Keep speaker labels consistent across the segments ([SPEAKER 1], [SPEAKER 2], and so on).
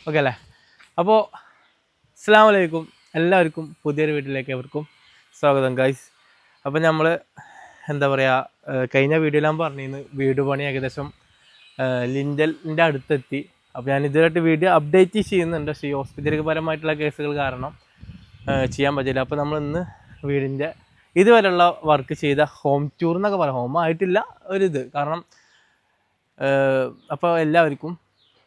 [SPEAKER 1] Okay അല്ലേ? അപ്പോൾ അസ്സലാമു അലൈക്കും, എല്ലാവർക്കും പുതിയൊരു വീട്ടിലേക്ക് എവർക്കും സ്വാഗതം ഗൈസ്. അപ്പോൾ നമ്മൾ എന്താ പറയുക, കഴിഞ്ഞ വീഡിയോയിൽ ഞാൻ പറഞ്ഞിരുന്നു വീട് പണി ഏകദേശം ലിൻഡലിൻ്റെ അടുത്തെത്തി. അപ്പോൾ ഞാൻ ഇതുവരെയായിട്ട് വീഡിയോ അപ്ഡേറ്റ് ചെയ്യുന്നുണ്ട്, പക്ഷേ ഈ ഹോസ്പിറ്റലിപരമായിട്ടുള്ള കേസുകൾ കാരണം ചെയ്യാൻ പറ്റില്ല. അപ്പോൾ നമ്മൾ ഇന്ന് വീടിൻ്റെ ഇതുവരെയുള്ള വർക്ക് ചെയ്ത ഹോം ടൂർ എന്നൊക്കെ പറയാം, ഹോം ആയിട്ടില്ല ഒരിത് കാരണം. അപ്പോൾ എല്ലാവർക്കും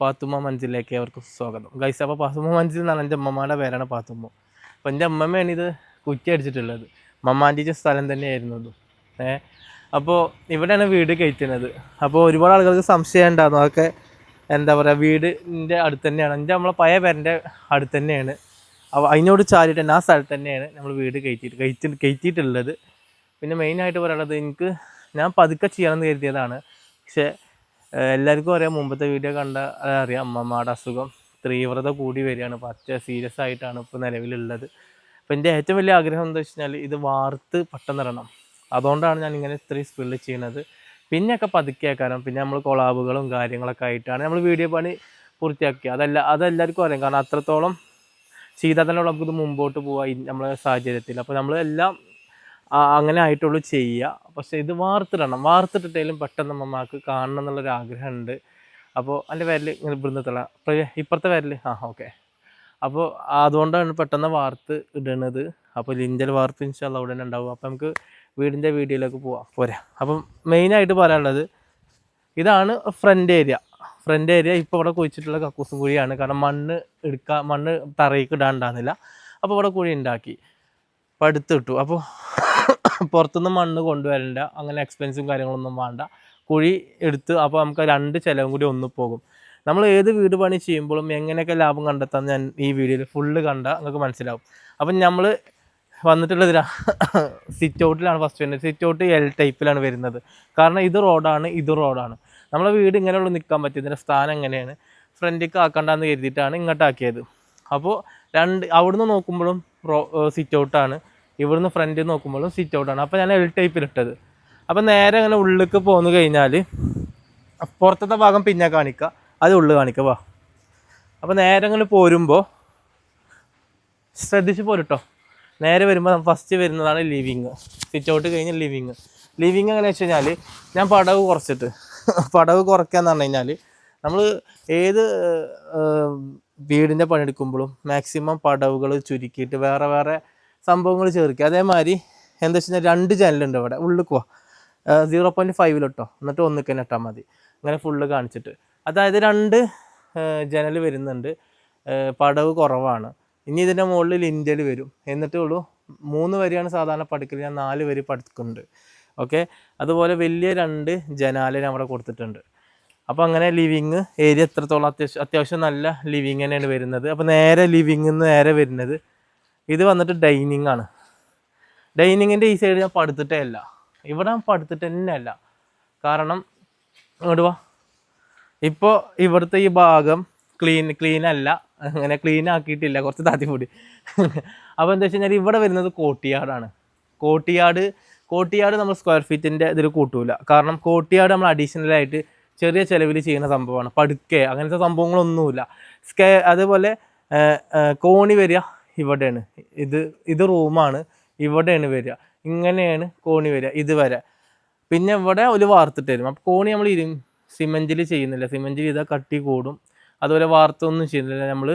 [SPEAKER 1] പാത്തുമ്മ മഞ്ചിലേക്ക് അവർക്ക് സ്വാഗതം ഗൈസ്. അപ്പോൾ പാത്തുമ്മ മഞ്ചിൽ എന്നാണ് എൻ്റെ അമ്മമ്മയുടെ പേരാണ് പാത്തുമ്മ. അപ്പോൾ എൻ്റെ അമ്മമ്മയാണ് ഇത് കുറ്റി അടിച്ചിട്ടുള്ളത്. മമ്മാൻ്റെ സ്ഥലം തന്നെയായിരുന്നു ഇത്. അപ്പോൾ ഇവിടെയാണ് വീട് കയറ്റുന്നത്. അപ്പോൾ ഒരുപാട് ആളുകൾക്ക് സംശയം ഉണ്ടായിരുന്നു, അതൊക്കെ എന്താ പറയുക, വീടിൻ്റെ അടുത്ത് തന്നെയാണ്, നമ്മളെ പഴയ പേരൻ്റെ അടുത്ത് തന്നെയാണ്. അപ്പോൾ അതിനോട് ചാരിയിട്ട് തന്നെ ആ സ്ഥലത്ത് തന്നെയാണ് നമ്മൾ വീട് കയറ്റിയിട്ടുള്ളത്. പിന്നെ മെയിനായിട്ട് പറയാനുള്ളത്, ഞാൻ പതുക്കെ ചെയ്യണമെന്ന് കരുതിയതാണ്, പക്ഷേ എല്ലാവർക്കും അറിയാം, മുമ്പത്തെ വീഡിയോ കണ്ട അറിയാം, അമ്മമ്മയുടെ അസുഖം തീവ്രത കൂടി വരികയാണ്. പറ്റ സീരിയസ് ആയിട്ടാണ് ഇപ്പോൾ നിലവിലുള്ളത്. അപ്പോൾ എൻ്റെ ഏറ്റവും വലിയ ആഗ്രഹം എന്താ വെച്ച് കഴിഞ്ഞാൽ ഇത് വാർത്ത് പെട്ടെന്നിടണം. അതുകൊണ്ടാണ് ഞാൻ ഇങ്ങനെ ഇത്രയും സ്പീഡിൽ ചെയ്യുന്നത്. പിന്നെയൊക്കെ പതുക്കെയാക്കാനും പിന്നെ നമ്മൾ കൊളാബുകളും കാര്യങ്ങളൊക്കെ ആയിട്ടാണ് നമ്മൾ വീഡിയോ പണി പൂർത്തിയാക്കുക. അതെല്ലാവർക്കും അറിയാം, കാരണം അത്രത്തോളം ചെയ്താൽ തന്നെ നമുക്കിത് മുമ്പോട്ട് പോകാം നമ്മളെ സാഹചര്യത്തിൽ. അപ്പോൾ നമ്മൾ എല്ലാം അങ്ങനെ ആയിട്ടുള്ളൂ ചെയ്യുക. പക്ഷേ ഇത് വാർത്തിട്ടിട്ടേലും പെട്ടെന്ന് അമ്മമാർക്ക് കാണണം എന്നുള്ളൊരു ആഗ്രഹമുണ്ട്. അപ്പോൾ എൻ്റെ പേരിൽ ഇങ്ങനെ ഇവിടുന്ന് ഇപ്പുറത്തെ പേരിൽ ഓക്കെ. അപ്പോൾ അതുകൊണ്ടാണ് പെട്ടെന്ന് വാർത്ത് ഇടുന്നത്. അപ്പോൾ ലിൻഡൽ വാർപ്പ് ഇൻഷാല്ലാ അവിടെ തന്നെ ഉണ്ടാവും. അപ്പോൾ നമുക്ക് വീടിൻ്റെ വീഡിയോയിലേക്ക് പോരാ. അപ്പം മെയിനായിട്ട് പറയാനുള്ളത്, ഇതാണ് ഫ്രണ്ട് ഏരിയ. ഇപ്പോൾ ഇവിടെ കുഴിച്ചിട്ടുള്ള കക്കൂസും കുഴിയാണ്, കാരണം മണ്ണ് തറയ്ക്ക് ഇടാണ്ടാകുന്നില്ല. അപ്പോൾ ഇവിടെ കുഴി ഉണ്ടാക്കി പടുത്തിട്ടു. അപ്പോൾ പുറത്തുനിന്ന് മണ്ണ് കൊണ്ടുവരേണ്ട, അങ്ങനെ എക്സ്പെൻസും കാര്യങ്ങളൊന്നും വേണ്ട, കുഴി എടുത്ത്. അപ്പോൾ നമുക്ക് 2 ചിലവും കൂടി ഒന്ന് പോകും. നമ്മൾ ഏത് വീട് പണി ചെയ്യുമ്പോഴും എങ്ങനെയൊക്കെ ലാഭം കണ്ടെത്താൻ ഞാൻ ഈ വീഡിയോയിൽ ഫുള്ള് കണ്ടാൽ നിങ്ങൾക്ക് മനസ്സിലാവും. അപ്പം നമ്മൾ വന്നിട്ടുള്ളത് സിറ്റ് ഔട്ടിലാണ് ഫസ്റ്റ് വരുന്നത്. സിറ്റ് ഔട്ട് L ടൈപ്പിലാണ് വരുന്നത്, കാരണം ഇത് റോഡാണ്. നമ്മളെ വീട് ഇങ്ങനെയുള്ള നിൽക്കാൻ പറ്റും. ഇതിൻ്റെ സ്ഥാനം എങ്ങനെയാണ് ഫ്രണ്ടിലേക്ക് ആക്കണ്ടെന്ന് കരുതിയിട്ടാണ് ഇങ്ങോട്ടാക്കിയത്. അപ്പോൾ അവിടുന്ന് നോക്കുമ്പോഴും സിറ്റ് ഔട്ടാണ്, ഇവിടുന്ന് ഫ്രണ്ടിൽ നോക്കുമ്പോഴും സിറ്റ് ഔട്ടാണ്. അപ്പോൾ ഞാൻ L ടൈപ്പിലിട്ടത്. അപ്പോൾ നേരെ അങ്ങനെ ഉള്ളിലേക്ക് പോന്നു കഴിഞ്ഞാൽ പുറത്തത്തെ ഭാഗം പിന്നെ കാണിക്കുക, അത് ഉള്ളിൽ കാണിക്കുക. അപ്പോൾ നേരെ അങ്ങനെ പോരുമ്പോൾ ശ്രദ്ധിച്ച് പോരുട്ടോ. നേരെ വരുമ്പോൾ ഫസ്റ്റ് വരുന്നതാണ് ലിവിങ്. സിറ്റ് ഔട്ട് കഴിഞ്ഞ് ലിവിങ് എങ്ങനെ വെച്ച് കഴിഞ്ഞാൽ, ഞാൻ പടവ് കുറയ്ക്കാന്ന് പറഞ്ഞു കഴിഞ്ഞാൽ, നമ്മൾ ഏത് വീടിൻ്റെ പണിയെടുക്കുമ്പോഴും മാക്സിമം പടവുകൾ ചുരുക്കിയിട്ട് വേറെ സംഭവങ്ങൾ ചേർക്കുക. അതേമാതിരി എന്താ വെച്ച് കഴിഞ്ഞാൽ 2 ജനലുണ്ട് ഇവിടെ ഉള്ളിൽ 0.5 എന്നിട്ട് 1 തന്നെ ഇട്ടാൽ മതി. അങ്ങനെ ഫുള്ള് കാണിച്ചിട്ട്, അതായത് 2 ജനൽ വരുന്നുണ്ട്. പടവ് കുറവാണ്. ഇനി ഇതിൻ്റെ മുകളിൽ ലിൻഡൽ വരും, എന്നിട്ടേ ഉള്ളൂ. 3 വരിയാണ് സാധാരണ പടുക്കൽ, ഞാൻ 4 വരി പടുക്കുന്നുണ്ട്. ഓക്കെ. അതുപോലെ വലിയ 2 ജനാല അവിടെ കൊടുത്തിട്ടുണ്ട്. അപ്പോൾ അങ്ങനെ ലിവിങ് ഏരിയ എത്രത്തോളം അത്യാവശ്യം നല്ല ലിവിങ് തന്നെയാണ് വരുന്നത്. അപ്പോൾ നേരെ ലിവിങ്ങിൽ നിന്ന് നേരെ വരുന്നത് ഇത് വന്നിട്ട് ഡൈനിങ് ആണ്. ഡൈനിങ്ങിൻ്റെ ഈ സൈഡ് ഞാൻ പടുത്തിട്ടേ അല്ല, ഇവിടെ പടുത്തിട്ട് തന്നെ അല്ല. കാരണം ഇങ്ങോട്ട് വാ, ഇപ്പോൾ ഇവിടുത്തെ ഈ ഭാഗം ക്ലീൻ അല്ല, അങ്ങനെ ക്ലീൻ ആക്കിയിട്ടില്ല, കുറച്ച് താത്തിപ്പൊടി. അപ്പോൾ എന്താ വെച്ച് കഴിഞ്ഞാൽ ഇവിടെ വരുന്നത് കോട്ടിയാടാണ്. കോട്ടിയാട് നമ്മൾ സ്ക്വയർ ഫീറ്റിൻ്റെ ഇതിൽ കൂട്ടൂല, കാരണം കോട്ടിയാട് നമ്മൾ അഡീഷണലായിട്ട് ചെറിയ ചിലവിൽ ചെയ്യുന്ന സംഭവമാണ്. പടുക്കെ അങ്ങനത്തെ സംഭവങ്ങളൊന്നുമില്ല. അതുപോലെ കോണി വരിക ഇവിടെയാണ്, ഇത് റൂമാണ്, ഇവിടെയാണ് വരിക, ഇങ്ങനെയാണ് കോണി വരിക ഇതുവരെ. പിന്നെ ഇവിടെ ഒരു വാർത്തിട്ട് തരും. അപ്പോൾ കോണി നമ്മൾ സിമെൻറ്റിൽ ചെയ്യുന്നില്ല, സിമെൻറ്റിൽ ചെയ്താൽ കട്ടി കൂടും. അതുപോലെ വാർത്തൊന്നും ചെയ്യുന്നില്ല, നമ്മൾ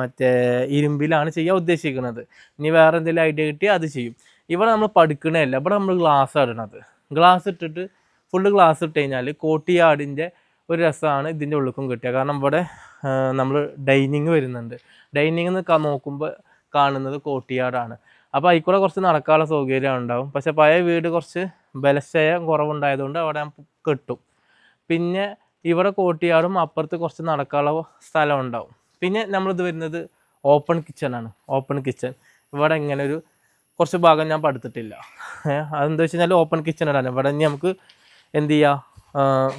[SPEAKER 1] മറ്റേ ഇരുമ്പിലാണ് ചെയ്യാൻ ഉദ്ദേശിക്കുന്നത്. ഇനി വേറെ എന്തെങ്കിലും ഐഡിയ കിട്ടിയാൽ അത് ചെയ്യും. ഇവിടെ നമ്മൾ പടുക്കണേയല്ല, ഇവിടെ നമ്മൾ ഗ്ലാസ് ഇടണത്. ഗ്ലാസ് ഇട്ടിട്ട് ഫുള്ള് ഗ്ലാസ് ഇട്ട് കഴിഞ്ഞാൽ കോട്ടിയാടിൻ്റെ ഒരു രസമാണ് ഇതിൻ്റെ ഉള്ളിലും കിട്ടുക. കാരണം ഇവിടെ നമ്മൾ ഡൈനിങ് വരുന്നുണ്ട്. ഡൈനിങ് നോക്കുമ്പോൾ കാണുന്നത് കോട്ടിയാടാണ്. അപ്പോൾ അതിൽക്കൂടെ കുറച്ച് നടക്കാനുള്ള സൗകര്യം ഉണ്ടാവും. പക്ഷേ പഴയ വീട് കുറച്ച് ബലക്ഷയം കുറവുണ്ടായതുകൊണ്ട് അവിടെ കിട്ടും. പിന്നെ ഇവിടെ കോട്ടിയാടും, അപ്പുറത്ത് കുറച്ച് നടക്കാനുള്ള സ്ഥലം ഉണ്ടാവും. പിന്നെ നമ്മളിത് വരുന്നത് ഓപ്പൺ കിച്ചൺ. ഇവിടെ ഇങ്ങനെ ഒരു കുറച്ച് ഭാഗം ഞാൻ പടുത്തിട്ടില്ല. അതെന്താ വെച്ച് കഴിഞ്ഞാൽ ഓപ്പൺ കിച്ചൺ ഇടാൻ ഇവിടെ ഇനി നമുക്ക് എന്ത് ചെയ്യാം,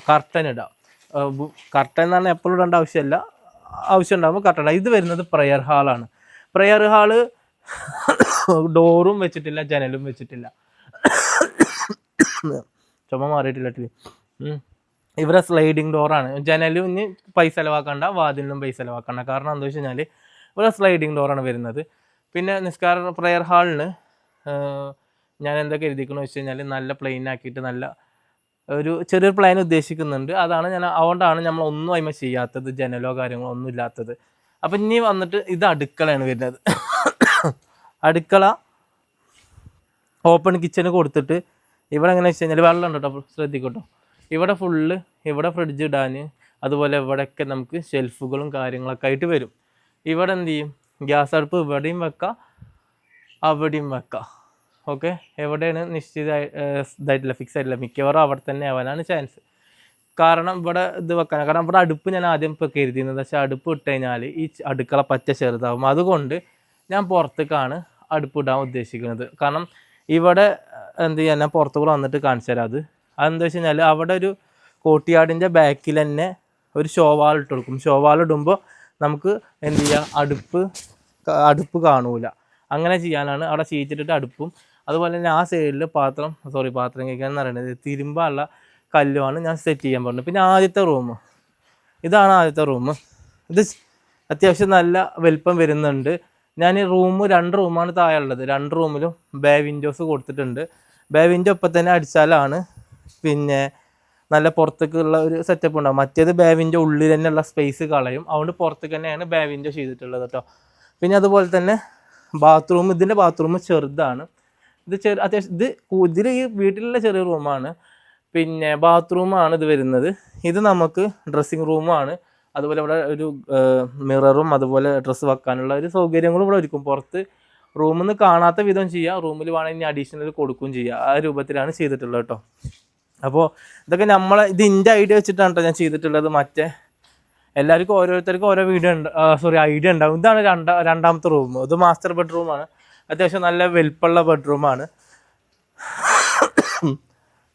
[SPEAKER 1] കർട്ടൻ ഇടാം. കർട്ടൻ എന്ന് പറഞ്ഞാൽ എപ്പോഴും ഇടേണ്ട ആവശ്യം ഉണ്ടാകുമ്പോൾ കർട്ടൻ ഇടാം. ഇത് വരുന്നത് പ്രെയർ ഹാളാണ്. പ്രെയർ ഹാള് ഡോറും വെച്ചിട്ടില്ല, ജനലും വെച്ചിട്ടില്ല. ചുമ മാറിയിട്ടില്ല. ഇവിടെ സ്ലൈഡിങ് ഡോറാണ്. ജനലും ഇനി പൈസ ചിലവാക്കണ്ട, വാതിലിനും പൈസ ചിലവാക്കണ്ട. കാരണം എന്താ വെച്ച് കഴിഞ്ഞാൽ ഇവിടെ സ്ലൈഡിങ് ഡോറാണ് വരുന്നത്. പിന്നെ നിസ്കാര പ്രെയർ ഹാളിന് ഞാൻ എന്താ കരുതിക്കണമെന്ന് വെച്ച് കഴിഞ്ഞാൽ നല്ല പ്ലെയിൻ ആക്കിയിട്ട് നല്ല ഒരു ചെറിയൊരു പ്ലാൻ ഉദ്ദേശിക്കുന്നുണ്ട്. അതാണ് അതുകൊണ്ടാണ് നമ്മൾ ഒന്നും അതിമ ചെയ്യാത്തത്, ജനലോ കാര്യങ്ങളോ ഒന്നും ഇല്ലാത്തത്. അപ്പം ഇനി വന്നിട്ട് ഇത് അടുക്കളയാണ് വരുന്നത്. അടുക്കള ഓപ്പൺ കിച്ചന് കൊടുത്തിട്ട് ഇവിടെ എങ്ങനെ വെച്ച് കഴിഞ്ഞാൽ വെള്ളം ഉണ്ട് കേട്ടോ, ശ്രദ്ധിക്കട്ടോ. ഇവിടെ ഫുള്ള് ഇവിടെ ഫ്രിഡ്ജ് ഇടാൻ, അതുപോലെ ഇവിടെയൊക്കെ നമുക്ക് ഷെൽഫുകളും കാര്യങ്ങളൊക്കെ ആയിട്ട് വരും. ഇവിടെ എന്ത് ചെയ്യും, ഗ്യാസ് അടുപ്പ് ഇവിടെയും വെക്കാം അവിടെയും വെക്കാം. ഓക്കെ, എവിടെയാണ് ഇതായിട്ടില്ല, ഫിക്സ് ആയിട്ടില്ല. മിക്കവാറും അവിടെ തന്നെ ആവാനാണ് ചാൻസ്. കാരണം ഇവിടെ ഇത് വെക്കാൻ, കാരണം ഇവിടെ അടുപ്പ് ഞാൻ ആദ്യം ഇപ്പോൾ കരുതിയിരുന്നത്, പക്ഷേ അടുപ്പ് ഇട്ട് കഴിഞ്ഞാൽ ഈ അടുക്കള പച്ച ചെറുതാവും. അതുകൊണ്ട് ഞാൻ പുറത്തേക്കാണ് അടുപ്പ് ഇടാൻ ഉദ്ദേശിക്കുന്നത്. കാരണം ഇവിടെ എന്ത് ചെയ്യാൻ, ഞാൻ പുറത്തു കൂടെ വന്നിട്ട് കാണിച്ചു തരാം. അതെന്താ വെച്ച് കഴിഞ്ഞാൽ അവിടെ ഒരു കോട്ടിയാടിൻ്റെ ബാക്കിൽ തന്നെ ഒരു ഷോവാൾ ഇട്ട് കൊടുക്കും. ഷോവാൾ ഇടുമ്പോൾ നമുക്ക് എന്ത് ചെയ്യാം, അടുപ്പ് കാണൂല. അങ്ങനെ ചെയ്യാനാണ് അവിടെ ചീച്ചിട്ടിട്ട് അടുപ്പും, അതുപോലെ തന്നെ ആ സൈഡിൽ പാത്രം കഴിക്കാൻ എന്ന് പറയുന്നത് തിരുമ്പാനുള്ള കല്ലുമാണ് ഞാൻ സെറ്റ് ചെയ്യാൻ പറഞ്ഞത്. പിന്നെ ആദ്യത്തെ റൂം, ഇതാണ് ആദ്യത്തെ റൂം. ഇത് അത്യാവശ്യം നല്ല വലിപ്പം വരുന്നുണ്ട്. ഞാൻ ഈ രണ്ട് റൂമാണ് താഴെ ഉള്ളത്. 2 റൂമിലും ബേ വിൻഡോസ് കൊടുത്തിട്ടുണ്ട്. ബേ വിൻഡോ ഇപ്പം തന്നെ അടിച്ചാലാണ് പിന്നെ നല്ല പുറത്തേക്കുള്ള ഒരു സെറ്റപ്പ് ഉണ്ടാകും. മറ്റേത് ബേ വിൻഡോ ഉള്ളിൽ തന്നെയുള്ള സ്പേസ് കളയും. അതുകൊണ്ട് പുറത്തേക്ക് തന്നെയാണ് ബേ വിൻഡോ ചെയ്തിട്ടുള്ളത് കേട്ടോ. പിന്നെ അതുപോലെ തന്നെ ബാത്റൂം, ഇതിൻ്റെ ബാത്റൂം ചെറുതാണ്. അത്യാവശ്യം ഇതിൽ ഈ വീട്ടിലുള്ള ചെറിയ റൂമാണ്. പിന്നെ ബാത്റൂമാണ് ഇത് വരുന്നത്. ഇത് നമുക്ക് ഡ്രസ്സിങ് റൂമാണ്. അതുപോലെ ഇവിടെ ഒരു മിററും അതുപോലെ ഡ്രസ്സ് വെക്കാനുള്ള ഒരു സൗകര്യങ്ങളും ഇവിടെ ഒരുക്കും. പുറത്ത് റൂമിൽ നിന്ന് കാണാത്ത വിധം ചെയ്യുക, റൂമിൽ വേണമെങ്കിൽ അഡീഷണൽ കൊടുക്കുകയും ചെയ്യുക. ആ രൂപത്തിലാണ് ചെയ്തിട്ടുള്ളത് കേട്ടോ. അപ്പോൾ ഇതൊക്കെ ഇതിൻ്റെ ഐഡിയ വെച്ചിട്ടാണ് കേട്ടോ ഞാൻ ചെയ്തിട്ടുള്ളത്. മറ്റേ എല്ലാവർക്കും ഓരോരുത്തർക്കും ഓരോ ഐഡിയ ഉണ്ടാവും. ഇതാണ് രണ്ടാമത്തെ റൂം. ഇത് മാസ്റ്റർ ബെഡ്റൂമാണ്. അത്യാവശ്യം നല്ല വലിപ്പമുള്ള ബെഡ്റൂമാണ്.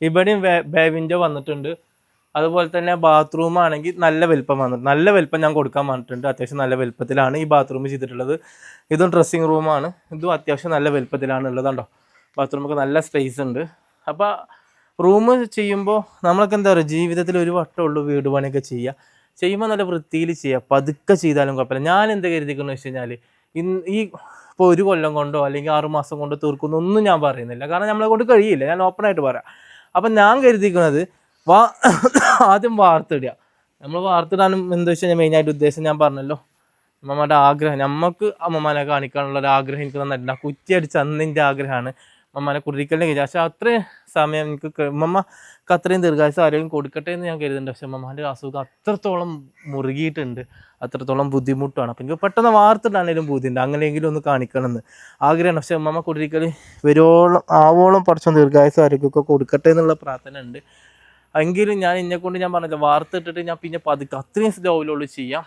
[SPEAKER 1] ഇവിടെയും ബേ വിൻഡോ വന്നിട്ടുണ്ട്. അതുപോലെ തന്നെ ബാത്റൂം ആണെങ്കിൽ നല്ല വലിപ്പം ഞാൻ കൊടുക്കാൻ പറഞ്ഞിട്ടുണ്ട്. അത്യാവശ്യം നല്ല വലിപ്പത്തിലാണ് ഈ ബാത്റൂം ചെയ്തിട്ടുള്ളത്. ഇതും ഡ്രസ്സിങ് റൂമാണ്. ഇതും അത്യാവശ്യം നല്ല വലിപ്പത്തിലാണ് ഉള്ളതുണ്ടോ. ബാത്റൂമൊക്കെ നല്ല സ്പേസ് ഉണ്ട്. അപ്പോൾ റൂം ചെയ്യുമ്പോൾ നമ്മളൊക്കെ എന്താ പറയുക, ജീവിതത്തിൽ ഒരു വട്ടമുള്ളൂ വീട് പണിയൊക്കെ ചെയ്യുമ്പോൾ നല്ല വൃത്തിയിൽ ചെയ്യുക. പതുക്കെ ചെയ്താലും കുഴപ്പമില്ല. ഞാൻ എന്താ കരുതിക്കുന്നു വെച്ച് കഴിഞ്ഞാൽ ഇപ്പോൾ 1 കൊല്ലം കൊണ്ടോ അല്ലെങ്കിൽ 6 മാസം കൊണ്ടോ തീർക്കുന്നൊന്നും ഞാൻ പറയുന്നില്ല. കാരണം നമ്മളെ കൊണ്ട് കഴിയില്ല, ഞാൻ ഓപ്പണായിട്ട് പറയാം. അപ്പം ഞാൻ കരുതിക്കുന്നത് ആദ്യം വാർത്തിടുക. നമ്മൾ വാർത്തിടാനും എന്താ വെച്ചാൽ മെയിനായിട്ട് ഉദ്ദേശം ഞാൻ പറഞ്ഞല്ലോ, അമ്മമ്മയുടെ ആഗ്രഹം, നമുക്ക് അമ്മമ്മനെ കാണിക്കാനുള്ള ഒരു ആഗ്രഹം എനിക്ക് തന്നിട്ടുണ്ട്. ആ കുറ്റിയടിച്ച് അന്നിൻ്റെ ആഗ്രഹമാണ് അമ്മമ്മനെ കുറിക്കലിനെ കഴിച്ചു. പക്ഷേ അത്രയും സമയം എനിക്ക് അമ്മമ്മക്ക് അത്രയും ദീർഘായുസ്സും ആരോഗ്യം കൊടുക്കട്ടെ എന്ന് ഞാൻ കരുതുന്നുണ്ട്. പക്ഷെ അമ്മമ്മൻ്റെ അസുഖം അത്രത്തോളം മുറുകിയിട്ടുണ്ട്, അത്രത്തോളം ബുദ്ധിമുട്ടാണ്. അപ്പം എനിക്ക് പെട്ടെന്ന് വാർത്തിടാനേലും ബുദ്ധിമുട്ടുണ്ട്. അങ്ങനെയെങ്കിലും ഒന്ന് കാണിക്കണമെന്ന് ആഗ്രഹമാണ്. പക്ഷെ അമ്മമ്മ കുറിക്കൽ ആവോളം കുറച്ചും ദീർഘായുസ്സും ആരോഗ്യമൊക്കെ കൊടുക്കട്ടെ എന്നുള്ള പ്രാർത്ഥന ഉണ്ട്. എങ്കിലും ഞാൻ പറഞ്ഞില്ല, വാർത്തിട്ടിട്ട് ഞാൻ പിന്നെ പതുക്കെ അത്രയും സ്ലോയിലുള്ളൂ ചെയ്യാം.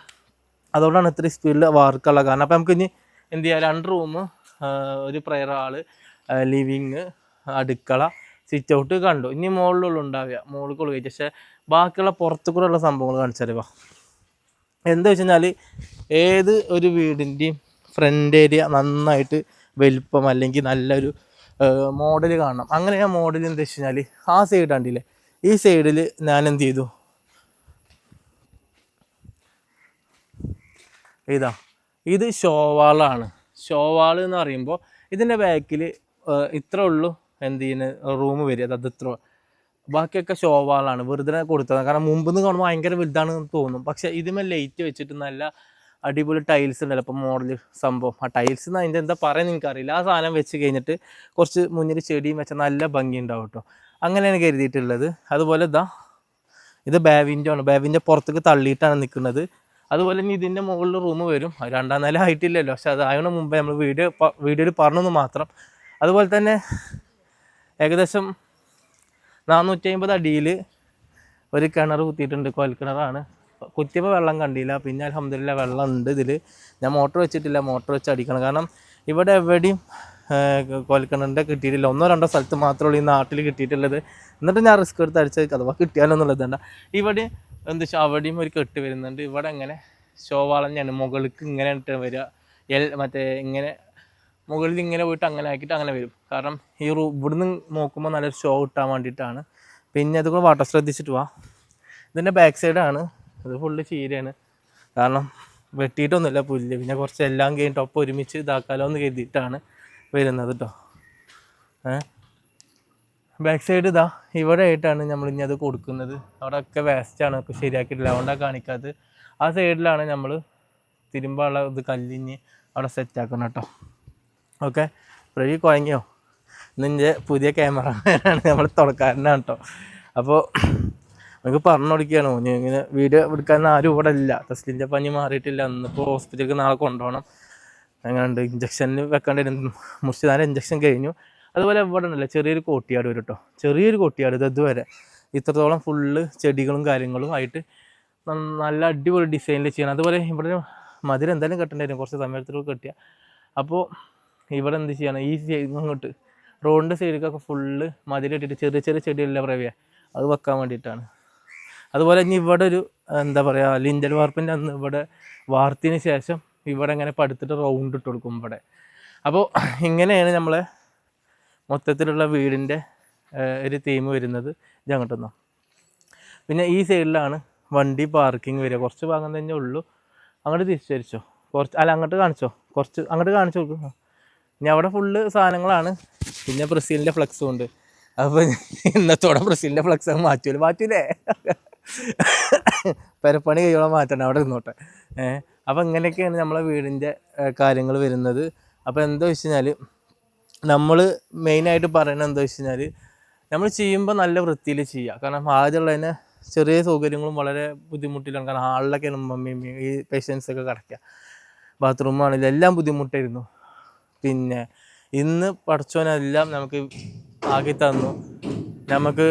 [SPEAKER 1] അതുകൊണ്ടാണ് ഇത്രയും സ്പീഡിൽ വാർക്കുള്ളത്. കാരണം അപ്പം നമുക്ക് ഇനി എന്ത് ചെയ്യാം, 2 റൂം, ഒരു പ്രയർ ഹാള്, ലിവിങ്, അടുക്കള, സിറ്റ് ഔട്ട് കണ്ടു. ഇനി മുകളിലുള്ള ഉണ്ടാവുക, മുകളിൽ കഴിച്ചു. പക്ഷേ ബാക്കിയുള്ള പുറത്തു കൂടെ ഉള്ള സംഭവങ്ങൾ കാണിച്ചാലോ. എന്താ വെച്ച് കഴിഞ്ഞാൽ ഏത് ഒരു വീടിൻ്റെയും ഫ്രണ്ട് ഏരിയ നന്നായിട്ട് വലിപ്പം അല്ലെങ്കിൽ നല്ലൊരു മോഡൽ കാണണം. അങ്ങനെ ആ മോഡൽ എന്താ വെച്ച് കഴിഞ്ഞാൽ ആ സൈഡ് കണ്ടില്ലേ, ഈ സൈഡിൽ ഞാൻ എന്ത് ചെയ്തു, ഇത് ഷോവാളാണ്. ഷോവാൾ എന്ന് പറയുമ്പോൾ ഇതിൻ്റെ ബാക്കിൽ ഇത്ര ഉള്ളൂ എന്ത് ചെയ്യുന്നത് റൂം വരിക. അത് ഇത്ര, ബാക്കിയൊക്കെ ഷോവാളാണ്, വെറുതെ കൊടുത്തത്. കാരണം മുമ്പ് നിന്ന് കാണുമ്പോൾ ഭയങ്കര വലുതാണെന്ന് തോന്നും. പക്ഷേ ഇതിന്മേൽ ലൈറ്റ് വെച്ചിട്ട് നല്ല അടിപൊളി ടൈൽസ് ഉണ്ടല്ലോ, അപ്പോൾ മോഡൽ സംഭവം. ആ ടൈൽസ് എന്ന് അതിൻ്റെ എന്താ പറയുക എനിക്കറിയില്ല. ആ സാധനം വെച്ച് കഴിഞ്ഞിട്ട് കുറച്ച് മുന്നിൽ ചെടിയും വെച്ചാൽ നല്ല ഭംഗി ഉണ്ടാവും കേട്ടോ. അങ്ങനെയാണ് കരുതിയിട്ടുള്ളത്. അതുപോലെ ഇത് ബേ വിൻഡോ ആണ്. ബേ വിൻഡോ പുറത്തേക്ക് തള്ളിയിട്ടാണ് നിൽക്കുന്നത്. അതുപോലെ തന്നെ ഇതിൻ്റെ മുകളിൽ റൂം വരും. 2ാം നില ആയിട്ടില്ലല്ലോ, പക്ഷെ അതായതിനു മുമ്പേ നമ്മൾ വീഡിയോയിൽ പറഞ്ഞെന്ന് മാത്രം. അതുപോലെ തന്നെ ഏകദേശം 450 അടിയിൽ ഒരു കിണർ കുത്തിയിട്ടുണ്ട്. കുഴൽക്കിണറാണ്. കുത്തിയപ്പോൾ വെള്ളം കണ്ടില്ല, പിന്നെ അൽഹംദുലില്ലാ വെള്ളം ഉണ്ട് ഇതിൽ. ഞാൻ മോട്ടർ വെച്ചിട്ടില്ല, മോട്ടർ വെച്ച് അടിക്കണം. കാരണം ഇവിടെ എവിടെയും കുഴൽക്കിണറിൻ്റെ കിട്ടിയിട്ടില്ല. 1-2 സ്ഥലത്ത് മാത്രമേ ഈ നാട്ടിൽ കിട്ടിയിട്ടുള്ളത്. എന്നിട്ട് ഞാൻ റിസ്ക് എടുത്ത് അടിച്ച് അഥവാ കിട്ടിയാലൊന്നുള്ളതുണ്ട്. ഇവിടെ എന്താ വെച്ചാൽ അവിടെയും ഒരു കെട്ട് വരുന്നുണ്ട്. ഇവിടെ ഇങ്ങനെ ഷോവാൾ തന്നെയാണ്. മുകളിലേക്ക് ഇങ്ങനെ ഇട്ട് വരിക, ഇങ്ങനെ മുകളിൽ ഇങ്ങനെ പോയിട്ട് അങ്ങനെ ആക്കിയിട്ട് അങ്ങനെ വരും. കാരണം ഈ ഇവിടുന്ന് നോക്കുമ്പോൾ നല്ലൊരു ഷോ കിട്ടാൻ വേണ്ടിയിട്ടാണ്. പിന്നെ അതുകൂടെ വാട്ടർ ശ്രദ്ധിച്ചിട്ട് ഇതിൻ്റെ ബാക്ക് സൈഡാണ്. ഇത് ഫുള്ള് ചീരയാണ്. കാരണം വെട്ടിയിട്ടൊന്നുമില്ല പുല്ല്. പിന്നെ കുറച്ച് എല്ലാം കഴിഞ്ഞിട്ട് ഒപ്പം ഒരുമിച്ച് ഇതാക്കാലോ എന്ന് കരുതിയിട്ടാണ് വരുന്നത് കേട്ടോ. ബാക്ക് സൈഡ് ഇതാ ഇവിടെ ആയിട്ടാണ് നമ്മൾ ഇനി അത് കൊടുക്കുന്നത്. അവിടെ ഒക്കെ വേസ്റ്റാണ്, ഇപ്പോൾ ശരിയാക്കിയിട്ടില്ല, അതുകൊണ്ടാണ് കാണിക്കാത്തത്. ആ സൈഡിലാണ് നമ്മൾ തിരുമ്പാനുള്ള ഇത് കല്ലിഞ്ഞ് അവിടെ സെറ്റാക്കണം കേട്ടോ. ഓക്കെ, പ്രവി കുഴങ്ങിയോ? ഇന്നിൻ്റെ പുതിയ ക്യാമറമാനാണ്, നമ്മൾ തുടക്കാരനാണ് കേട്ടോ. അപ്പോൾ നമുക്ക് പറഞ്ഞു കൊടുക്കുകയാണോ ഇങ്ങനെ വീഡിയോ എടുക്കാൻ ആരും ഇവിടെ ഇല്ല. തസ്ലിൻ്റെ പനി മാറിയിട്ടില്ല. ഇന്നിപ്പോൾ ഹോസ്പിറ്റലിലേക്ക് നാളെ കൊണ്ടുപോകണം. അങ്ങനെയുണ്ട്. ഇഞ്ചക്ഷന് വെക്കേണ്ടി വരും. മുർഷിദാൻ്റെ ഇഞ്ചക്ഷൻ കഴിഞ്ഞു. അതുപോലെ ഇവിടെ ഉണ്ടല്ലോ ചെറിയൊരു കോട്ടിയാട് വരും കേട്ടോ. ചെറിയൊരു കോട്ടിയാട് ഇതുവരെ ഇത്രത്തോളം ഫുള്ള് ചെടികളും കാര്യങ്ങളും ആയിട്ട് നല്ല അടിപൊളി ഡിസൈനിൽ ചെയ്യണം. അതുപോലെ ഇവിടെ മധുരം എന്തായാലും കെട്ടേണ്ടി വരും, കുറച്ച് സമയത്തിലൂടെ കെട്ടിയ. അപ്പോൾ ഇവിടെ എന്ത് ചെയ്യണം, ഈ ഇങ്ങോട്ട് റോഡിൻ്റെ സൈഡിലേക്കൊക്കെ ഫുള്ള് മതിലിട്ടിട്ട് ചെറിയ ചെറിയ ചെടിയല്ല പ്രവ്യ, അത് വെക്കാൻ വേണ്ടിയിട്ടാണ്. അതുപോലെ ഇനി ഇവിടെ ഒരു എന്താ പറയുക ലിൻഡൽ വാർപ്പിൻ്റെ അന്ന് ഇവിടെ വാർത്തതിന് ശേഷം ഇവിടെ ഇങ്ങനെ പടുത്തിട്ട് റൗണ്ട് ഇട്ട് കൊടുക്കും ഇവിടെ. അപ്പോൾ ഇങ്ങനെയാണ് നമ്മളെ മൊത്തത്തിലുള്ള വീടിൻ്റെ ഒരു തീം വരുന്നത്. ഇത് അങ്ങോട്ടൊന്നോ. പിന്നെ ഈ സൈഡിലാണ് വണ്ടി പാർക്കിംഗ് വരിക. കുറച്ച് ഭാഗം തന്നെ ഉള്ളൂ. അങ്ങോട്ട് തിരിച്ചരിച്ചോ, കുറച്ച് അല്ല അങ്ങോട്ട് കാണിച്ചോ, കുറച്ച് അങ്ങോട്ട് കാണിച്ചു കൊടുക്കും. ഇനി അവിടെ ഫുള്ള് സാധനങ്ങളാണ്. പിന്നെ ബ്രസീലിൻ്റെ ഫ്ലക്സും ഉണ്ട്. അപ്പോൾ ഇന്നത്തോടെ ബ്രസീലിൻ്റെ ഫ്ലക്സ് മാറ്റൂലേ പെരപ്പണി കഴിയോളം മാറ്റണം, അവിടെ നിന്നോട്ടെ. അപ്പോൾ ഇങ്ങനെയൊക്കെയാണ് നമ്മളെ വീടിൻ്റെ കാര്യങ്ങൾ വരുന്നത്. അപ്പോൾ എന്താ വെച്ച് കഴിഞ്ഞാൽ നമ്മൾ മെയിനായിട്ട് പറയുന്നത് എന്താ വെച്ച് കഴിഞ്ഞാൽ നമ്മൾ ചെയ്യുമ്പോൾ നല്ല വൃത്തിയിൽ ചെയ്യുക. കാരണം ആദ്യമുള്ളതിന് ചെറിയ സൗകര്യങ്ങളും വളരെ ബുദ്ധിമുട്ടിലാണ്. കാരണം ഹാളിലൊക്കെയാണ് മമ്മിയും ഈ പേഷ്യൻസൊക്കെ കിടക്കുക. ബാത്റൂമാണെങ്കിലും എല്ലാം ബുദ്ധിമുട്ടായിരുന്നു. പിന്നെ ഇന്ന് പഠിച്ചവനെല്ലാം നമുക്ക് ആക്കി തന്നു. നമുക്ക്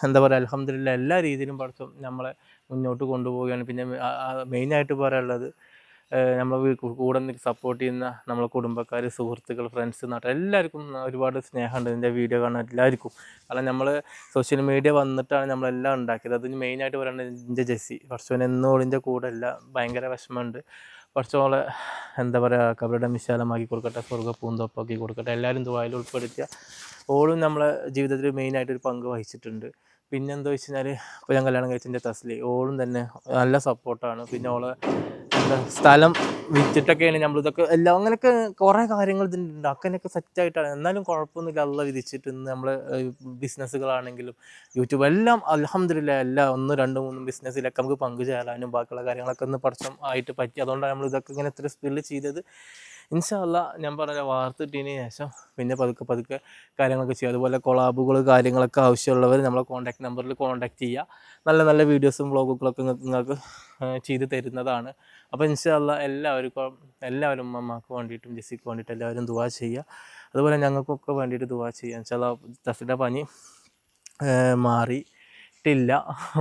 [SPEAKER 1] എന്താ പറയുക അൽഹംദുലില്ലാ എല്ലാ രീതിയിലും പഠിച്ചു നമ്മളെ മുന്നോട്ട് കൊണ്ടുപോവുകയാണ്. പിന്നെ മെയിനായിട്ട് പറയാനുള്ളത് നമ്മളെ കൂടെ സപ്പോർട്ട് ചെയ്യുന്ന നമ്മളെ കുടുംബക്കാർ, സുഹൃത്തുക്കൾ, ഫ്രണ്ട്സ്, നാട്ടിൽ എല്ലാവർക്കും ഒരുപാട് സ്നേഹമുണ്ട് ഇതിൻ്റെ വീഡിയോ കാണാൻ എല്ലാവർക്കും. കാരണം നമ്മൾ സോഷ്യൽ മീഡിയ വന്നിട്ടാണ് നമ്മളെല്ലാം ഉണ്ടാക്കിയത്. അതിന് മെയിനായിട്ട് പറയുന്നത് എൻ്റെ ജെസ്സി പഠിച്ചവൻ എന്നോളിൻ്റെ കൂടെ അല്ല, ഭയങ്കര വിഷമമുണ്ട്. പഠിച്ചോളെ എന്താ പറയുക കബറിടം വിശാലമാക്കി കൊടുക്കട്ടെ, സ്വർഗ്ഗ പൂന്തോപ്പാക്കി കൊടുക്കട്ടെ, എല്ലാവരും ദുആയിൽ ഉൾപ്പെടുത്തിയ ഓളും നമ്മളെ ജീവിതത്തിൽ മെയിനായിട്ടൊരു പങ്ക് വഹിച്ചിട്ടുണ്ട്. പിന്നെ എന്താ വെച്ച് കഴിഞ്ഞാൽ ഇപ്പോൾ ഞാൻ കല്യാണം കഴിച്ചതിൻ്റെ തസ്ലി ഓളും തന്നെ നല്ല സപ്പോർട്ടാണ്. പിന്നെ ഓളെ എന്താ സ്ഥലം വിറ്റിട്ടൊക്കെയാണ് നമ്മളിതൊക്കെ എല്ലാം അങ്ങനെയൊക്കെ കുറേ കാര്യങ്ങൾ ഇതിൻ്റെ അങ്ങനെയൊക്കെ സെറ്റായിട്ടാണ്. എന്നാലും കുഴപ്പമൊന്നുമില്ല, അള്ളാഹ് വിധിച്ചിട്ട് ഇന്ന് നമ്മൾ ബിസിനസ്സുകളാണെങ്കിലും യൂട്യൂബ് എല്ലാം അൽഹംദുലില്ലാ എല്ലാം 1, 2, 3 ബിസിനസ്സിലൊക്കെ നമുക്ക് പങ്കുചേരാനും ബാക്കിയുള്ള കാര്യങ്ങളൊക്കെ ഒന്ന് പഠിച്ചം ആയിട്ട് പറ്റി. അതുകൊണ്ടാണ് നമ്മൾ ഇതൊക്കെ ഇങ്ങനെ ഇത്ര സ്പീഡിൽ ചെയ്തത്. ഇൻഷാ അല്ലാഹ് ഞാൻ പറഞ്ഞ വാർത്തിട്ടതിന് ശേഷം പിന്നെ പതുക്കെ കാര്യങ്ങളൊക്കെ ചെയ്യുക. അതുപോലെ കൊളാബുകൾ കാര്യങ്ങളൊക്കെ ആവശ്യമുള്ളവർ നമ്മളെ കോൺടാക്ട് നമ്പറിൽ കോൺടാക്ട് ചെയ്യുക. നല്ല നല്ല വീഡിയോസും വ്ളോഗുകളൊക്കെ നിങ്ങൾക്ക് ചെയ്ത് തരുന്നതാണ്. അപ്പോൾ ഇൻഷാ അല്ലാഹ് എല്ലാവരും ഉമ്മമാർക്ക് വേണ്ടിയിട്ടും ജെസ്സിക്ക് വേണ്ടിയിട്ട് എല്ലാവരും ദുആ ചെയ്യുക. അതുപോലെ ഞങ്ങൾക്കൊക്കെ വേണ്ടിയിട്ട് ദുആ ചെയ്യുക. ഇൻഷാ അല്ലാഹ് തസ്ലിയുടെ പനി മാറിയിട്ടില്ല,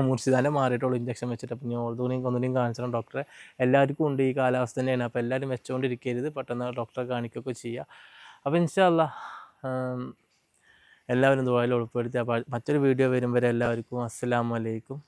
[SPEAKER 1] മുർഷിദാനെ മാറിയിട്ടുള്ളൂ ഇഞ്ചക്ഷൻ വെച്ചിട്ട്. അപ്പോൾ ഒന്നുകൂടിയും കാണിച്ചണം ഡോക്ടറെ. എല്ലാവർക്കും ഉണ്ട് ഈ കാലാവസ്ഥ തന്നെയാണ്. അപ്പോൾ എല്ലാവരും വെച്ചുകൊണ്ടിരിക്കരുത്, പെട്ടെന്ന് ഡോക്ടറെ കാണിക്കുകയൊക്കെ ചെയ്യുക. അപ്പോൾ ഇൻഷാ അല്ലാഹ് എല്ലാവരും ദുആയിൽ ഉൾപ്പെടുത്തി. അപ്പോൾ മറ്റൊരു വീഡിയോ വരും വരെ എല്ലാവർക്കും അസ്സലാമു അലൈക്കും.